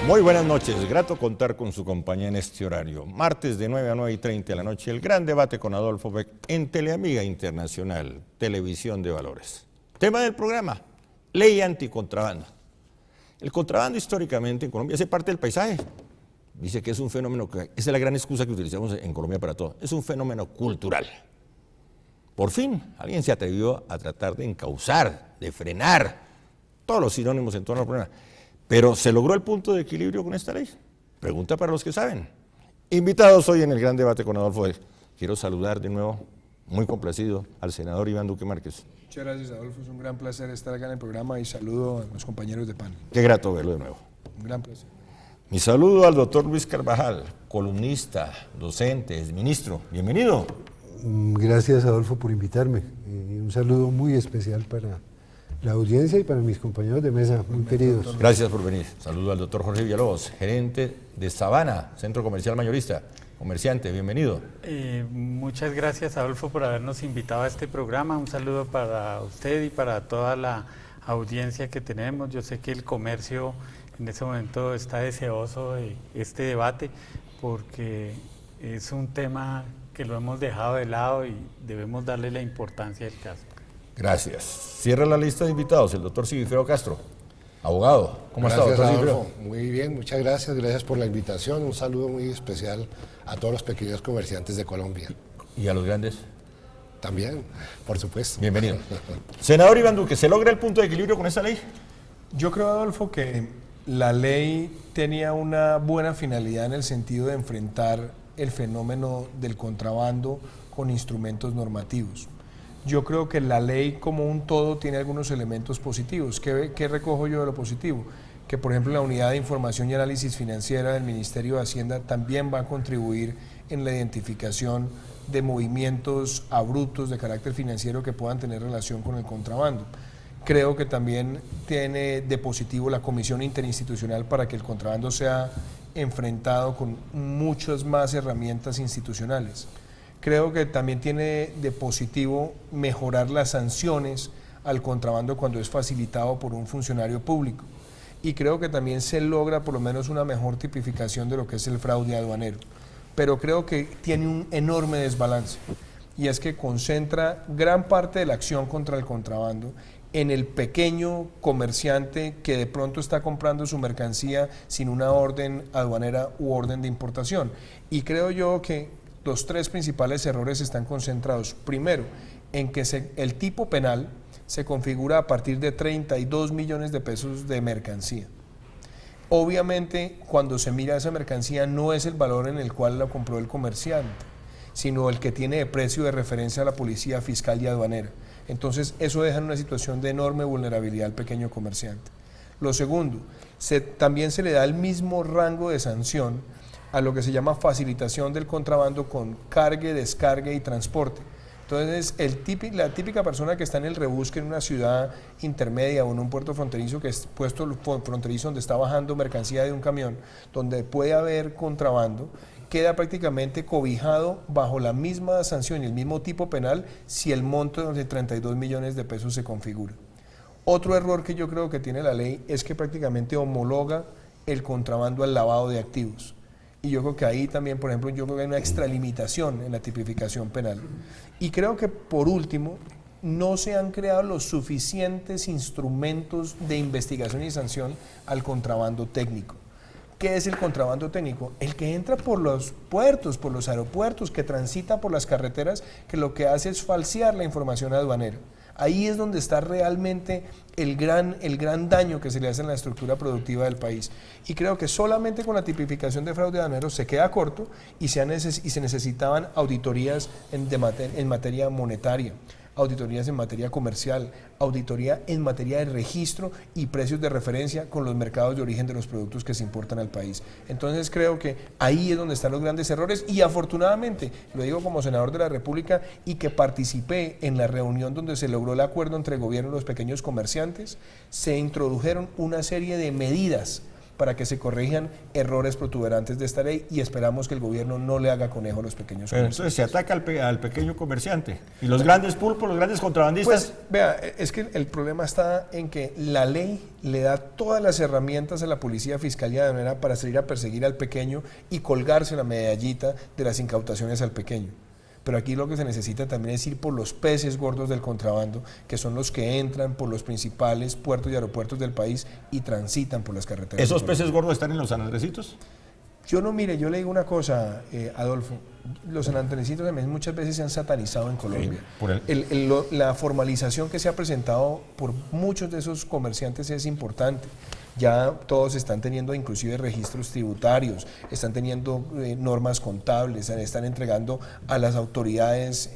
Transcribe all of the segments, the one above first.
Muy buenas noches, grato contar con su compañía en este horario. Martes de 9 a 9:30 de la noche, el gran debate con Adolfo Beck en Teleamiga Internacional, Televisión de Valores. Tema del programa, ley anticontrabando. El contrabando históricamente en Colombia hace parte del paisaje. Dice que es un fenómeno, esa es la gran excusa que utilizamos en Colombia para todo, es un fenómeno cultural. Por fin, alguien se atrevió a tratar de encauzar, de frenar todos los sinónimos en torno al problema. Pero ¿se logró el punto de equilibrio con esta ley? Pregunta para los que saben. Invitados hoy en el gran debate con Adolfo Beck. Quiero saludar de nuevo, muy complacido, al senador Iván Duque Márquez. Muchas gracias, Adolfo. Es un gran placer estar acá en el programa y saludo a los compañeros de panel. Qué grato verlo de nuevo. Un gran placer. Mi saludo al doctor Luis Carvajal, columnista, docente, ministro. Bienvenido. Gracias, Adolfo, por invitarme. Un saludo muy especial para la audiencia y para mis compañeros de mesa, muy queridos. Gracias por venir. Saludo al doctor Jorge Villalobos, gerente de Sabana, Centro Comercial Mayorista. Comerciante, bienvenido. Muchas gracias, Adolfo, por habernos invitado a este programa. Un saludo para usted y para toda la audiencia que tenemos. Yo sé que el comercio en ese momento está deseoso de este debate porque es un tema que lo hemos dejado de lado y debemos darle la importancia del caso. Gracias. Cierra la lista de invitados el doctor Sigifredo Castro, abogado. ¿Cómo está, doctor Sigifredo? Muy bien, muchas gracias por la invitación. Un saludo muy especial a todos los pequeños comerciantes de Colombia. ¿Y a los grandes? También, por supuesto. Bienvenido. Senador Iván Duque, ¿se logra el punto de equilibrio con esta ley? Yo creo, Adolfo, que la ley tenía una buena finalidad en el sentido de enfrentar el fenómeno del contrabando con instrumentos normativos. Yo creo que la ley como un todo tiene algunos elementos positivos. ¿Qué recojo yo de lo positivo? Que por ejemplo la Unidad de Información y Análisis Financiera del Ministerio de Hacienda también va a contribuir en la identificación de movimientos abruptos de carácter financiero que puedan tener relación con el contrabando. Creo que también tiene de positivo la Comisión Interinstitucional para que el contrabando sea enfrentado con muchas más herramientas institucionales. Creo que también tiene de positivo mejorar las sanciones al contrabando cuando es facilitado por un funcionario público. Y creo que también se logra por lo menos una mejor tipificación de lo que es el fraude aduanero. Pero creo que tiene un enorme desbalance y es que concentra gran parte de la acción contra el contrabando en el pequeño comerciante que de pronto está comprando su mercancía sin una orden aduanera u orden de importación. Y creo yo que los tres principales errores están concentrados, primero, en que el tipo penal se configura a partir de 32 millones de pesos de mercancía. Obviamente, cuando se mira esa mercancía no es el valor en el cual la compró el comerciante, sino el que tiene de precio de referencia a la policía fiscal y aduanera. Entonces, eso deja en una situación de enorme vulnerabilidad al pequeño comerciante. Lo segundo, también se le da el mismo rango de sanción a lo que se llama facilitación del contrabando con cargue, descargue y transporte. Entonces, la típica persona que está en el rebusque en una ciudad intermedia o en un puerto fronterizo, que es puesto fronterizo donde está bajando mercancía de un camión, donde puede haber contrabando, queda prácticamente cobijado bajo la misma sanción y el mismo tipo penal si el monto de 32 millones de pesos se configura. Otro error que yo creo que tiene la ley es que prácticamente homologa el contrabando al lavado de activos. Y yo creo que ahí también, por ejemplo, yo creo que hay una extralimitación en la tipificación penal. Y creo que, por último, no se han creado los suficientes instrumentos de investigación y sanción al contrabando técnico. ¿Qué es el contrabando técnico? El que entra por los puertos, por los aeropuertos, que transita por las carreteras, que lo que hace es falsear la información aduanera. Ahí es donde está realmente el gran daño que se le hace en la estructura productiva del país. Y creo que solamente con la tipificación de fraude aduanero se queda corto y se necesitaban auditorías en materia monetaria, auditorías en materia comercial, auditoría en materia de registro y precios de referencia con los mercados de origen de los productos que se importan al país. Entonces creo que ahí es donde están los grandes errores y afortunadamente, lo digo como senador de la República y que participé en la reunión donde se logró el acuerdo entre el gobierno y los pequeños comerciantes, se introdujeron una serie de medidas para que se corrijan errores protuberantes de esta ley y esperamos que el gobierno no le haga conejo a los pequeños Pero comerciantes. entonces se ataca al pequeño comerciante. Y los grandes pulpos, los grandes contrabandistas. Pues vea, es que el problema está en que la ley le da todas las herramientas a la policía, fiscalía de manera para salir a perseguir al pequeño y colgarse la medallita de las incautaciones al pequeño. Pero aquí lo que se necesita también es ir por los peces gordos del contrabando, que son los que entran por los principales puertos y aeropuertos del país y transitan por las carreteras. ¿Esos peces gordos están en los San Andresitos? Yo no, mire, yo le digo una cosa, Adolfo, los sanandresitos también muchas veces se han satanizado en Colombia. Sí, La formalización que se ha presentado por muchos de esos comerciantes es importante. Ya todos están teniendo inclusive registros tributarios, están teniendo normas contables, están entregando a las autoridades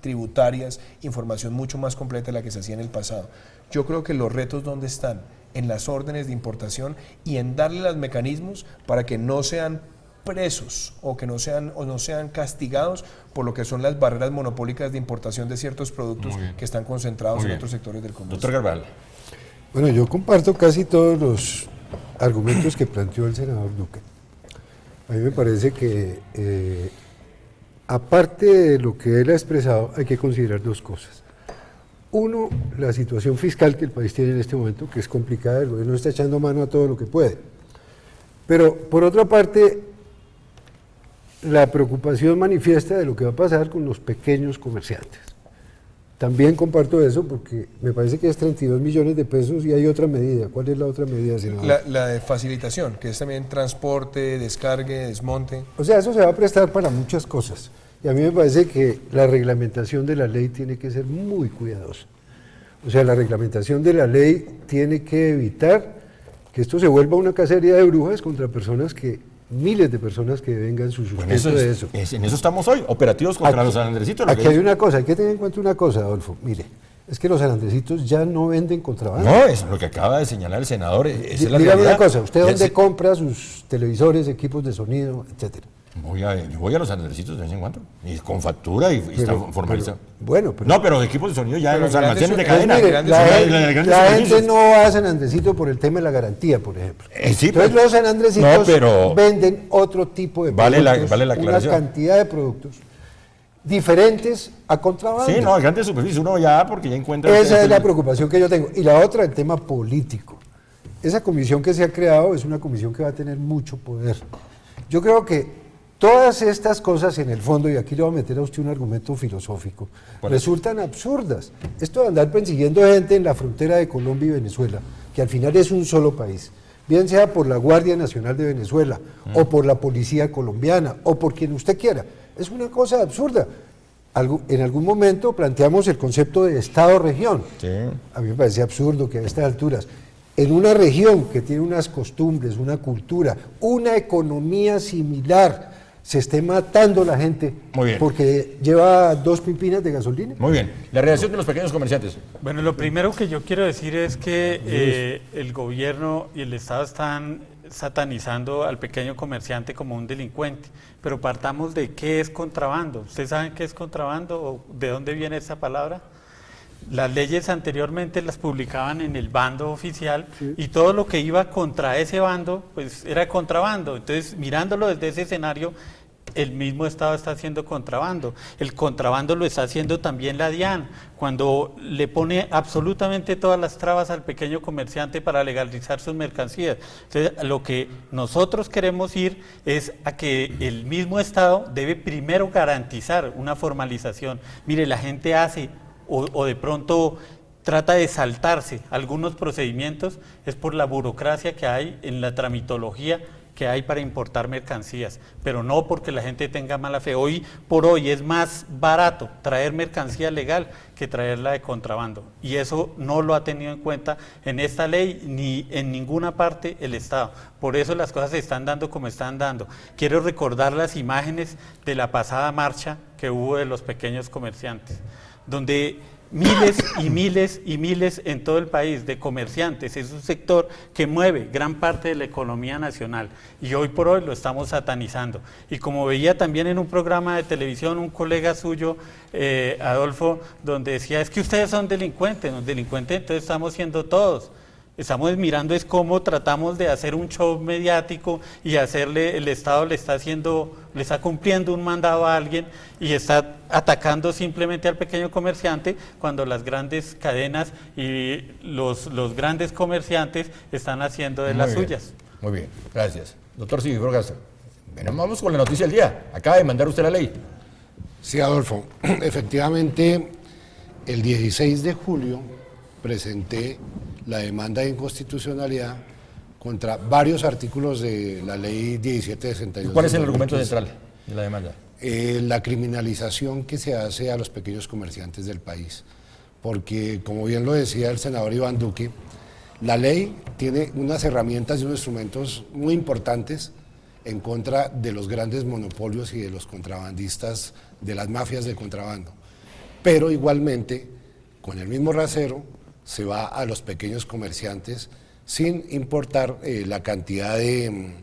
tributarias información mucho más completa de la que se hacía en el pasado. Yo creo que los retos, ¿dónde están? En las órdenes de importación y en darle los mecanismos para que no sean presos o que no sean castigados por lo que son las barreras monopólicas de importación de ciertos productos que están concentrados en otros sectores del comercio. Doctor Garbal. Bueno, yo comparto casi todos los argumentos que planteó el senador Duque. A mí me parece que, aparte de lo que él ha expresado, hay que considerar dos cosas. Uno, la situación fiscal que el país tiene en este momento, que es complicada, el gobierno está echando mano a todo lo que puede. Pero, por otra parte, la preocupación manifiesta de lo que va a pasar con los pequeños comerciantes. También comparto eso porque me parece que es 32 millones de pesos y hay otra medida. ¿Cuál es la otra medida, senador? La de facilitación, que es también transporte, descargue, desmonte. O sea, eso se va a prestar para muchas cosas. Y a mí me parece que la reglamentación de la ley tiene que ser muy cuidadosa. O sea, la reglamentación de la ley tiene que evitar que esto se vuelva una cacería de brujas contra personas miles de personas que vengan su sustento de eso. En eso estamos hoy, operativos contra los San Andresitos. Aquí hay una cosa, hay que tener en cuenta una cosa, Adolfo. Mire, es que los San Andresitos ya no venden contrabando. No, es lo que acaba de señalar el senador. Esa es la Dígame realidad. una cosa, ¿usted dónde compra sus televisores, equipos de sonido, etcétera? Yo voy a los San Andresitos de vez en cuando, y con factura y está formalizado. Bueno, No, pero equipos de sonido ya en los grandes almacenes de pues cadena. mire, Grandes la gente superficies. no va a San Andresito por el tema de la garantía, por ejemplo. Sí, Entonces pero- los San Andresitos No, pero- venden otro tipo de Vale la productos, una aclaración. cantidad de productos diferentes a contrabando. Sí, no, grandes superficies, uno ya porque ya encuentra... Esa es la preocupación que yo tengo. Y la otra, el tema político. Esa comisión que se ha creado es una comisión que va a tener mucho poder. Yo creo que todas estas cosas en el fondo, y aquí le voy a meter a usted un argumento filosófico, resultan absurdas. Esto de andar persiguiendo gente en la frontera de Colombia y Venezuela, que al final es un solo país, bien sea por la Guardia Nacional de Venezuela, o por la Policía Colombiana, o por quien usted quiera, es una cosa absurda. En algún momento planteamos el concepto de Estado-región. Sí. A mí me parece absurdo que a estas alturas, en una región que tiene unas costumbres, una cultura, una economía similar, se esté matando la gente Muy bien. porque lleva 2 pimpinas de gasolina. Muy bien, la reacción de los pequeños comerciantes. Bueno, lo primero que yo quiero decir es que el gobierno y el Estado están satanizando al pequeño comerciante como un delincuente, pero partamos de qué es contrabando. ¿Ustedes saben qué es contrabando o de dónde viene esa palabra? Las leyes anteriormente las publicaban en el bando oficial y todo lo que iba contra ese bando pues era contrabando. Entonces, mirándolo desde ese escenario, el mismo Estado está haciendo contrabando. El contrabando lo está haciendo también la DIAN, cuando le pone absolutamente todas las trabas al pequeño comerciante para legalizar sus mercancías. Entonces, lo que nosotros queremos ir es a que el mismo Estado debe primero garantizar una formalización. Mire, la gente hace o de pronto trata de saltarse algunos procedimientos, es por la burocracia que hay en la tramitología que hay para importar mercancías, pero no porque la gente tenga mala fe. Hoy por hoy es más barato traer mercancía legal que traerla de contrabando, y eso no lo ha tenido en cuenta en esta ley ni en ninguna parte el Estado. Por eso las cosas se están dando como están dando. Quiero recordar las imágenes de la pasada marcha que hubo de los pequeños comerciantes, donde miles y miles y miles en todo el país de comerciantes, es un sector que mueve gran parte de la economía nacional y hoy por hoy lo estamos satanizando. Y como veía también en un programa de televisión un colega suyo, Adolfo, donde decía, es que ustedes son delincuentes, los delincuentes entonces estamos siendo todos. Estamos mirando es cómo tratamos de hacer un show mediático y hacerle, el Estado le está cumpliendo un mandado a alguien y está atacando simplemente al pequeño comerciante cuando las grandes cadenas y los grandes comerciantes están haciendo de las suyas. Muy bien, gracias. Doctor Sigifredo Castro, bueno, vamos con la noticia del día. Acaba de mandar usted la ley. Sí, Adolfo, efectivamente, el 16 de julio presenté la demanda de inconstitucionalidad contra varios artículos de la ley 1762. ¿Cuál es el argumento central de la demanda? La criminalización que se hace a los pequeños comerciantes del país. Porque, como bien lo decía el senador Iván Duque, la ley tiene unas herramientas y unos instrumentos muy importantes en contra de los grandes monopolios y de los contrabandistas, de las mafias del contrabando. Pero igualmente, con el mismo rasero, se va a los pequeños comerciantes sin importar la cantidad de,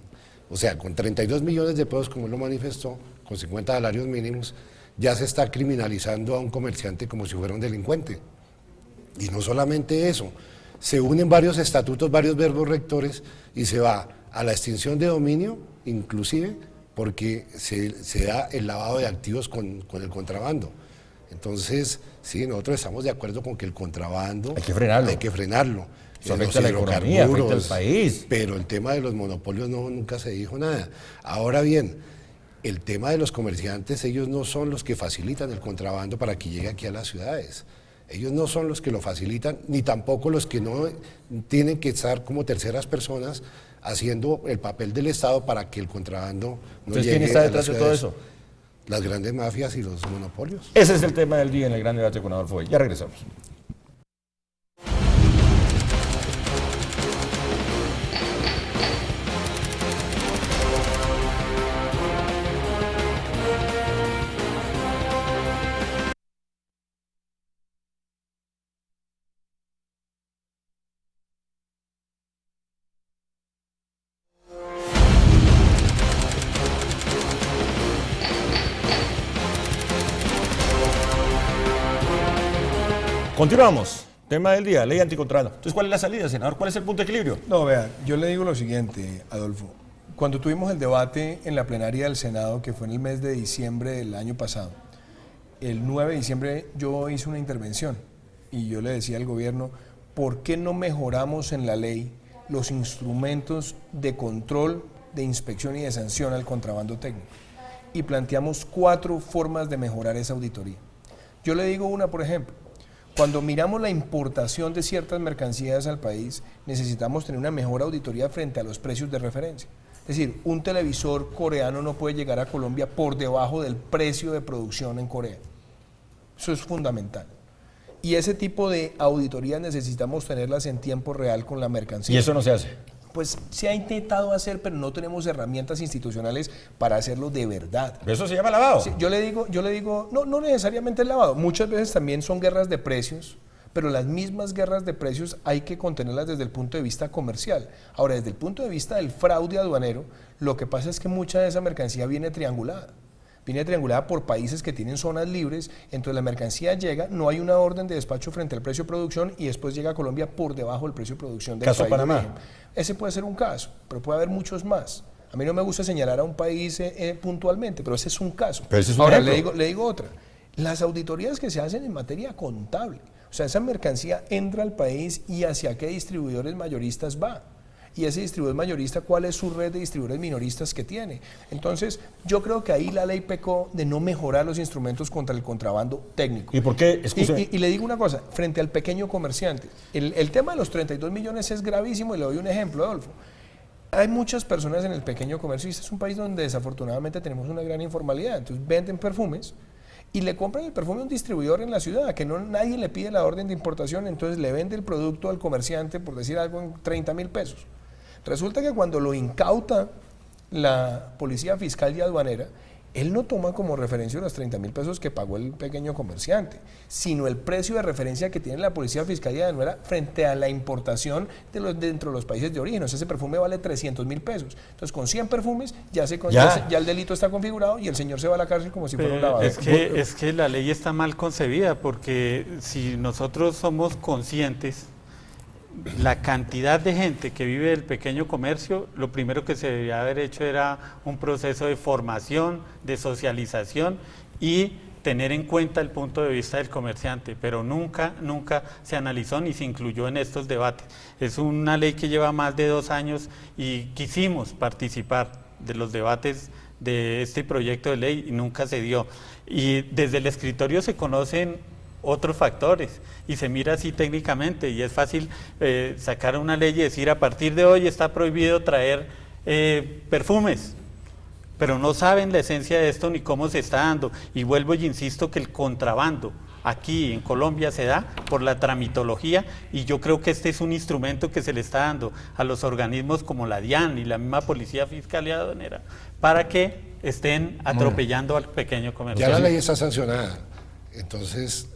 o sea, con 32 millones de pesos, como él lo manifestó, con 50 salarios mínimos, ya se está criminalizando a un comerciante como si fuera un delincuente. Y no solamente eso, se unen varios estatutos, varios verbos rectores y se va a la extinción de dominio, inclusive porque se da el lavado de activos con el contrabando. Entonces, sí, nosotros estamos de acuerdo con que el contrabando hay que frenarlo. Hay que frenarlo. Eso afecta a la economía, afecta al país. Pero el tema de los monopolios nunca se dijo nada. Ahora bien, el tema de los comerciantes, ellos no son los que facilitan el contrabando para que llegue aquí a las ciudades. Ellos no son los que lo facilitan, ni tampoco los que no tienen que estar como terceras personas haciendo el papel del Estado para que el contrabando no llegue. ¿Quién está detrás de todo eso? Las grandes mafias y los monopolios. Ese es el tema del día en el gran debate con Adolfo Hoy. Ya regresamos. Continuamos. Tema del día, ley anticontrabando. Entonces, ¿cuál es la salida, senador? ¿Cuál es el punto de equilibrio? No, vea, yo le digo lo siguiente, Adolfo. Cuando tuvimos el debate en la plenaria del Senado, que fue en el mes de diciembre del año pasado, el 9 de diciembre yo hice una intervención y yo le decía al gobierno, ¿por qué no mejoramos en la ley los instrumentos de control, de inspección y de sanción al contrabando técnico? Y planteamos 4 formas de mejorar esa auditoría. Yo le digo una, por ejemplo. Cuando miramos la importación de ciertas mercancías al país, necesitamos tener una mejor auditoría frente a los precios de referencia. Es decir, un televisor coreano no puede llegar a Colombia por debajo del precio de producción en Corea. Eso es fundamental. Y ese tipo de auditorías necesitamos tenerlas en tiempo real con la mercancía. ¿Y eso no se hace? Pues se ha intentado hacer, pero no tenemos herramientas institucionales para hacerlo de verdad. ¿Pero eso se llama lavado? Sí, yo le digo, no necesariamente es lavado. Muchas veces también son guerras de precios, pero las mismas guerras de precios hay que contenerlas desde el punto de vista comercial. Ahora, desde el punto de vista del fraude aduanero, lo que pasa es que mucha de esa mercancía viene triangulada. Viene triangulada por países que tienen zonas libres, entonces la mercancía llega, no hay una orden de despacho frente al precio de producción y después llega a Colombia por debajo del precio de producción del ¿Caso país. Panamá? Ese puede ser un caso, pero puede haber muchos más. A mí no me gusta señalar a un país puntualmente, pero ese es un caso. Pero ese es un Ahora, ejemplo. le digo otra. Las auditorías que se hacen en materia contable, o sea, esa mercancía entra al país y hacia qué distribuidores mayoristas va. Y ese distribuidor mayorista, ¿cuál es su red de distribuidores minoristas que tiene? Entonces, yo creo que ahí la ley pecó de no mejorar los instrumentos contra el contrabando técnico. ¿Y por qué? Y le digo una cosa, frente al pequeño comerciante, el tema de los 32 millones es gravísimo y le doy un ejemplo, Adolfo. Hay muchas personas en el pequeño comercio y este es un país donde desafortunadamente tenemos una gran informalidad. Entonces, venden perfumes y le compran el perfume a un distribuidor en la ciudad, que nadie le pide la orden de importación, entonces le vende el producto al comerciante, por decir algo, en 30.000 pesos. Resulta que cuando lo incauta la policía fiscal y aduanera, él no toma como referencia los 30.000 pesos que pagó el pequeño comerciante, sino el precio de referencia que tiene la policía fiscal y aduanera frente a la importación dentro de los países de origen. O sea, ese perfume vale 300.000 pesos. Entonces, con 100 perfumes ya el delito está configurado y el señor se va a la cárcel como si fuera un lavador. Es que la ley está mal concebida porque si nosotros somos conscientes la cantidad de gente que vive del pequeño comercio, lo primero que se debería haber hecho era un proceso de formación, de socialización y tener en cuenta el punto de vista del comerciante, pero nunca se analizó ni se incluyó en estos debates. Es una ley que lleva más de 2 años y quisimos participar de los debates de este proyecto de ley y nunca se dio. Y desde el escritorio se conocen otros factores y se mira así técnicamente y es fácil sacar una ley y decir a partir de hoy está prohibido traer perfumes, pero no saben la esencia de esto ni cómo se está dando. Y vuelvo y insisto que el contrabando aquí en Colombia se da por la tramitología y yo creo que este es un instrumento que se le está dando a los organismos como la DIAN y la misma Policía Fiscal y Aduanera para que estén atropellando al pequeño comercio. Ya la ley está sancionada, entonces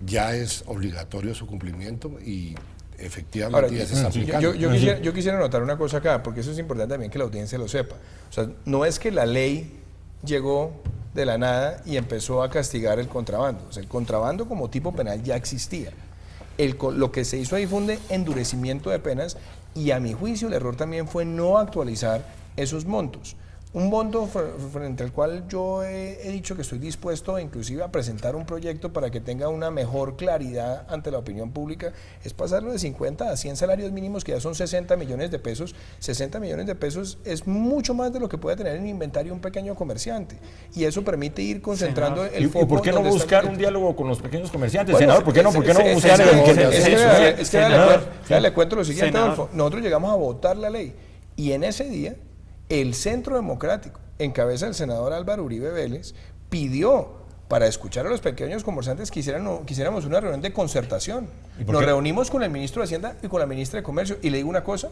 ya es obligatorio su cumplimiento y efectivamente Ahora, ya se está aplicando. yo quisiera anotar una cosa acá, porque eso es importante también que la audiencia lo sepa. O sea, no es que la ley llegó de la nada y empezó a castigar el contrabando. O sea, el contrabando como tipo penal ya existía. Lo que se hizo ahí fue un endurecimiento de penas y a mi juicio el error también fue no actualizar esos montos. Un monto frente al cual yo he dicho que estoy dispuesto inclusive a presentar un proyecto para que tenga una mejor claridad ante la opinión pública, es pasarlo de 50 a 100 salarios mínimos, que ya son 60 millones de pesos. 60 millones de pesos es mucho más de lo que puede tener en inventario un pequeño comerciante. Y eso permite ir concentrando el foco. ¿Y por qué no buscar un diálogo con los pequeños comerciantes, bueno, senador? ¿Por qué no buscar le cuento lo siguiente, Adolfo. Nosotros llegamos a votar la ley y en ese día el Centro Democrático, en cabeza del senador Álvaro Uribe Vélez, pidió para escuchar a los pequeños comerciantes que quisiéramos una reunión de concertación. Nos reunimos con el ministro de Hacienda y con la ministra de Comercio y le digo una cosa,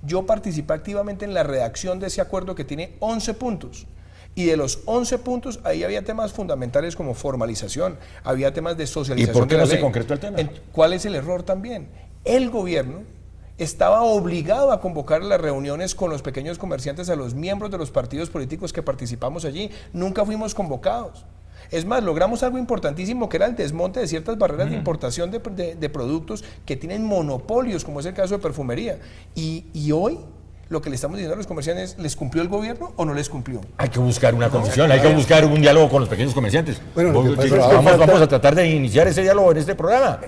yo participé activamente en la redacción de ese acuerdo que tiene 11 puntos. Y de los 11 puntos, ahí había temas fundamentales como formalización, había temas de socialización. ¿Y por qué de la no se ley. concretó el tema? ¿Cuál es el error también? El gobierno estaba obligado a convocar las reuniones con los pequeños comerciantes, a los miembros de los partidos políticos que participamos allí. Nunca fuimos convocados. Es más, logramos algo importantísimo que era el desmonte de ciertas barreras de importación de productos que tienen monopolios, como es el caso de perfumería. Y hoy lo que le estamos diciendo a los comerciantes es, ¿les cumplió el gobierno o no les cumplió? Hay que buscar una comisión, hay que buscar un diálogo con los pequeños comerciantes. Bueno, vamos a tratar de iniciar ese diálogo en este programa.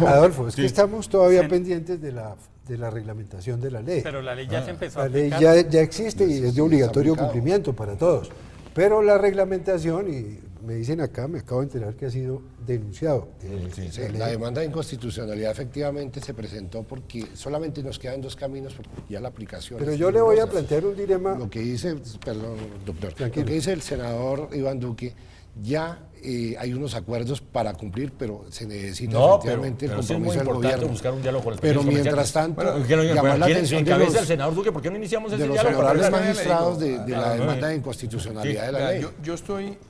Adolfo, es que estamos todavía pendientes de la reglamentación de la ley. Pero la ley ya se empezó a La ley aplicar. ya existe y es de obligatorio cumplimiento para todos. Pero la reglamentación, y me dicen acá, me acabo de enterar que ha sido denunciado. La demanda de inconstitucionalidad efectivamente se presentó porque solamente nos quedan 2 caminos, porque ya la aplicación. Pero yo le voy a plantear un dilema. Lo que dice, perdón, doctor, Tranquilo. lo que dice el senador Iván Duque, ya hay unos acuerdos para cumplir, pero se necesita efectivamente el compromiso del gobierno. Buscar un diálogo con los Pero pequeños mientras tanto, llamar la atención de los, el senador Duque, ¿por qué no iniciamos ese de los diálogo? honorables magistrados de la demanda de inconstitucionalidad de la ley.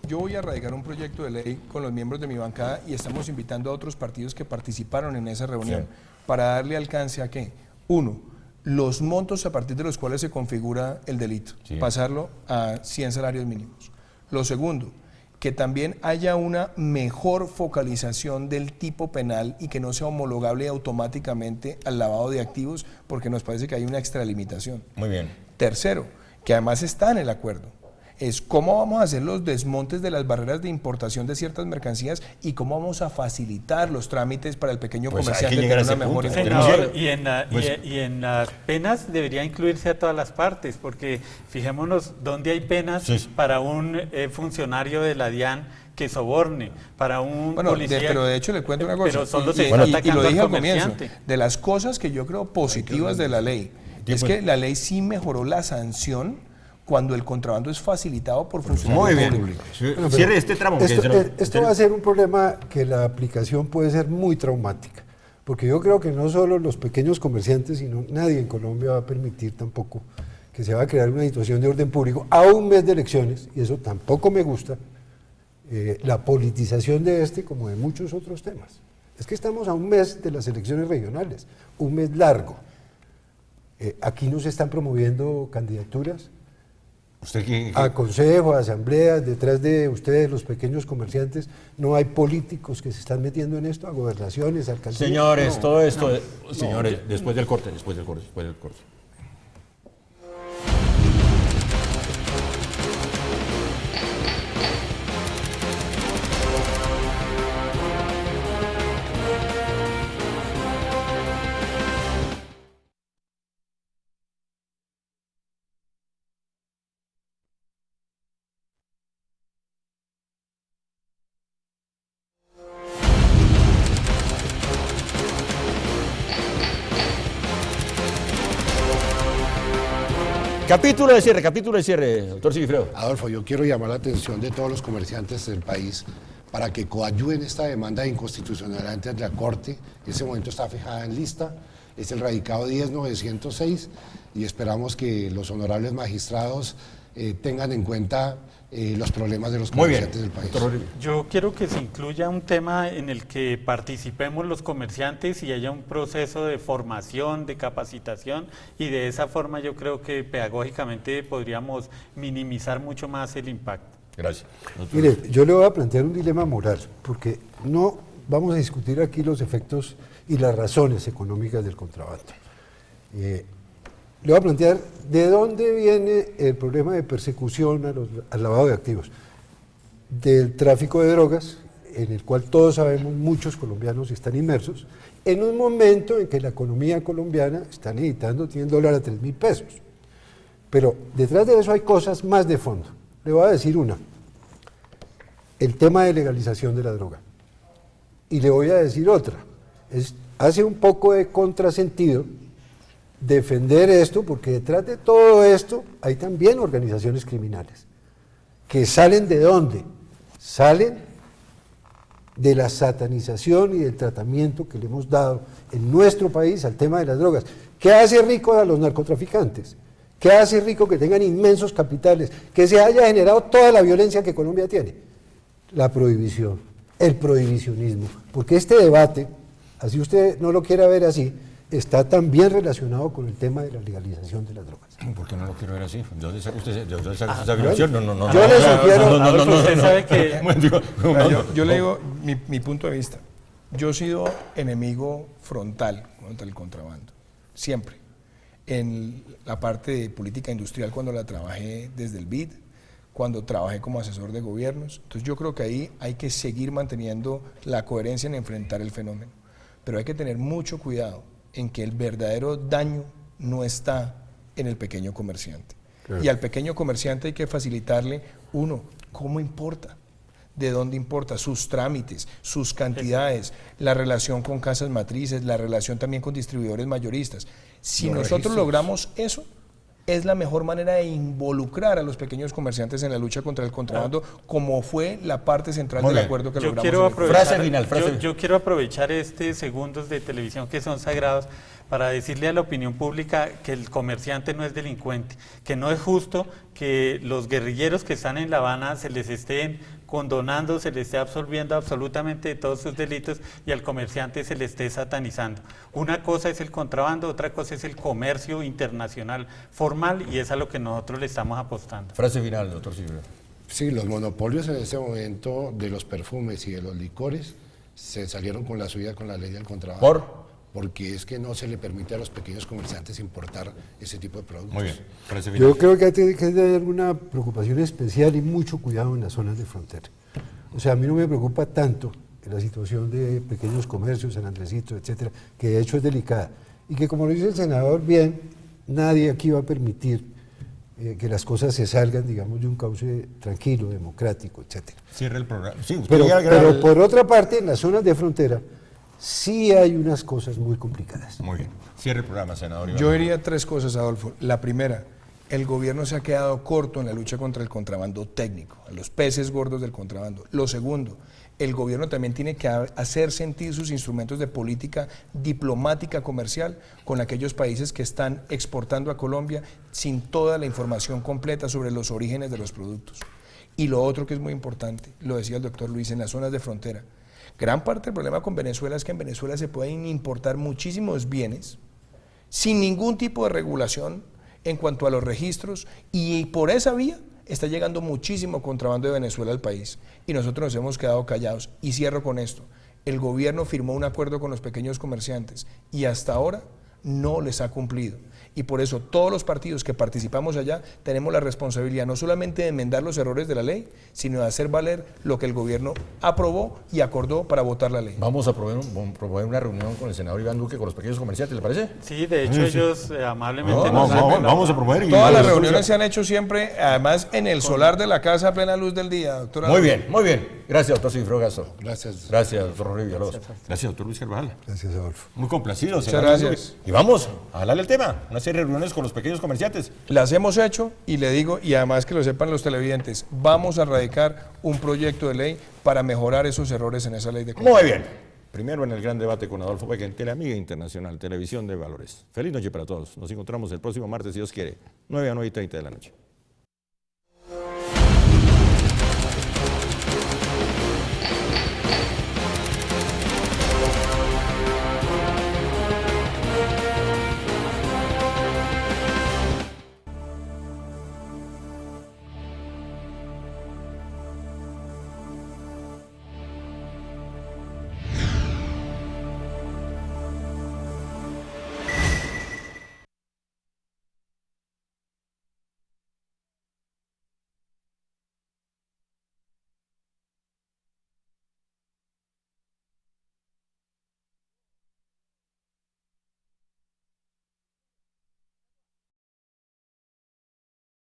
Yo voy a radicar un proyecto de ley con los miembros de mi bancada y estamos invitando a otros partidos que participaron en esa reunión para darle alcance a ¿qué? 1, los montos a partir de los cuales se configura el delito, pasarlo a 100 salarios mínimos. Lo segundo, que también haya una mejor focalización del tipo penal y que no sea homologable automáticamente al lavado de activos, porque nos parece que hay una extralimitación. Muy bien. Tercero, que además está en el acuerdo, es cómo vamos a hacer los desmontes de las barreras de importación de ciertas mercancías y cómo vamos a facilitar los trámites para el pequeño comerciante llegar a tener ese una mejor punto. información. Senador, y en las penas debería incluirse a todas las partes, porque fijémonos dónde hay penas para un funcionario de la DIAN que soborne, para un policía. Pero de hecho le cuento una cosa, pero solo se y está lo atacando dije al al comienzo, comerciante. de las cosas que yo creo positivas de la ley, es que la ley sí mejoró la sanción cuando el contrabando es facilitado por funcionarios públicos. Bueno, Cierre este tramo. Esto va a ser un problema que la aplicación puede ser muy traumática, porque yo creo que no solo los pequeños comerciantes, sino nadie en Colombia va a permitir tampoco que se va a crear una situación de orden público a un mes de elecciones, y eso tampoco me gusta, la politización de este como de muchos otros temas. Es que estamos a un mes de las elecciones regionales, un mes largo. Aquí no se están promoviendo candidaturas. ¿Usted qué? A consejos, a asambleas, detrás de ustedes, los pequeños comerciantes, no hay políticos que se están metiendo en esto, a gobernaciones, a alcaldías. Señores, todo esto, señores, después del corte. Capítulo de cierre, doctor Sigifredo. Adolfo, yo quiero llamar la atención de todos los comerciantes del país para que coadyuven esta demanda de inconstitucionalidad ante la Corte. En ese momento está fijada en lista, es el radicado 10906 y esperamos que los honorables magistrados tengan en cuenta los problemas de los comerciantes del país. Yo quiero que se incluya un tema en el que participemos los comerciantes y haya un proceso de formación, de capacitación, y de esa forma yo creo que pedagógicamente podríamos minimizar mucho más el impacto. Gracias. Mire, yo le voy a plantear un dilema moral, porque no vamos a discutir aquí los efectos y las razones económicas del contrabando. Le voy a plantear de dónde viene el problema de persecución al lavado de activos. Del tráfico de drogas, en el cual todos sabemos muchos colombianos están inmersos, en un momento en que la economía colombiana está necesitando, tiene el dólar a 3.000 pesos. Pero detrás de eso hay cosas más de fondo. Le voy a decir una, el tema de legalización de la droga. Y le voy a decir otra, hace un poco de contrasentido defender esto, porque detrás de todo esto hay también organizaciones criminales, que salen ¿de dónde? Salen de la satanización y del tratamiento que le hemos dado en nuestro país al tema de las drogas. ¿Qué hace rico a los narcotraficantes? ¿Qué hace rico que tengan inmensos capitales? Que se haya generado toda la violencia que Colombia tiene. La prohibición, el prohibicionismo, porque este debate, así usted no lo quiera ver así, está también relacionado con el tema de la legalización de las drogas. ¿Por qué no lo quiero ver así? ¿De dónde saca usted esa afirmación? No. Yo le sugiero... Usted sabe que... Yo le digo mi punto de vista. Yo he sido enemigo frontal contra el contrabando, siempre. En la parte de política industrial, cuando la trabajé desde el BID, cuando trabajé como asesor de gobiernos. Entonces yo creo que ahí hay que seguir manteniendo la coherencia en enfrentar el fenómeno. Pero hay que tener mucho cuidado en que el verdadero daño no está en el pequeño comerciante. Claro. Y al pequeño comerciante hay que facilitarle, uno, cómo importa, de dónde importa, sus trámites, sus cantidades, la relación con casas matrices, la relación también con distribuidores mayoristas. Si nosotros logramos eso, es la mejor manera de involucrar a los pequeños comerciantes en la lucha contra el contrabando, como fue la parte central del acuerdo que logramos. Yo quiero aprovechar segundos de televisión que son sagrados para decirle a la opinión pública que el comerciante no es delincuente, que no es justo que los guerrilleros que están en La Habana se les estén condonando, se le esté absolviendo absolutamente de todos sus delitos y al comerciante se le esté satanizando. Una cosa es el contrabando, otra cosa es el comercio internacional formal, y es a lo que nosotros le estamos apostando. Frase final, doctor Silvio. Sí, los monopolios en este momento de los perfumes y de los licores se salieron con la suya con la ley del contrabando. Porque es que no se le permite a los pequeños comerciantes importar ese tipo de productos. Muy bien. Yo creo que hay que tener una preocupación especial y mucho cuidado en las zonas de frontera. O sea, a mí no me preocupa tanto la situación de pequeños comercios, San Andresito, etcétera, que de hecho es delicada. Y que, como lo dice el senador bien, nadie aquí va a permitir que las cosas se salgan, digamos, de un cauce tranquilo, democrático, etcétera. Cierre el programa. Sí, pero por otra parte, en las zonas de frontera, sí hay unas cosas muy complicadas. Muy bien. Cierre el programa, senador. Yo diría tres cosas, Adolfo. La primera, el gobierno se ha quedado corto en la lucha contra el contrabando técnico, a los peces gordos del contrabando. Lo segundo, el gobierno también tiene que hacer sentir sus instrumentos de política diplomática comercial con aquellos países que están exportando a Colombia sin toda la información completa sobre los orígenes de los productos. Y lo otro que es muy importante, lo decía el doctor Luis, en las zonas de frontera. Gran parte del problema con Venezuela es que en Venezuela se pueden importar muchísimos bienes sin ningún tipo de regulación en cuanto a los registros, y por esa vía está llegando muchísimo contrabando de Venezuela al país y nosotros nos hemos quedado callados. Y cierro con esto, el gobierno firmó un acuerdo con los pequeños comerciantes y hasta ahora no les ha cumplido. Y por eso todos los partidos que participamos allá tenemos la responsabilidad no solamente de enmendar los errores de la ley, sino de hacer valer lo que el gobierno aprobó y acordó para votar la ley. Vamos a promover una reunión con el senador Iván Duque, con los pequeños comerciantes, ¿le parece? Sí, de hecho ellos amablemente Vamos a promover. Todas las reuniones se han hecho siempre, además en el solar de la casa a plena luz del día, doctora. Muy bien, muy bien. Gracias, doctor Sigfrido Gasto. Gracias. Gracias, doctor Rodrigo Villalobos. Gracias, doctor Luis Carvajal. Gracias, Adolfo. Muy complacido. Muchas senador gracias. Duque. Y vamos a hablarle el tema. Una serie de reuniones con los pequeños comerciantes. Las hemos hecho y le digo, y además que lo sepan los televidentes, vamos a radicar un proyecto de ley para mejorar esos errores en esa ley de Muy bien. Primero en el gran debate con Adolfo Becker en Teleamiga Internacional, Televisión de Valores. Feliz noche para todos. Nos encontramos el próximo martes, si Dios quiere, 9 a 9:30 de la noche.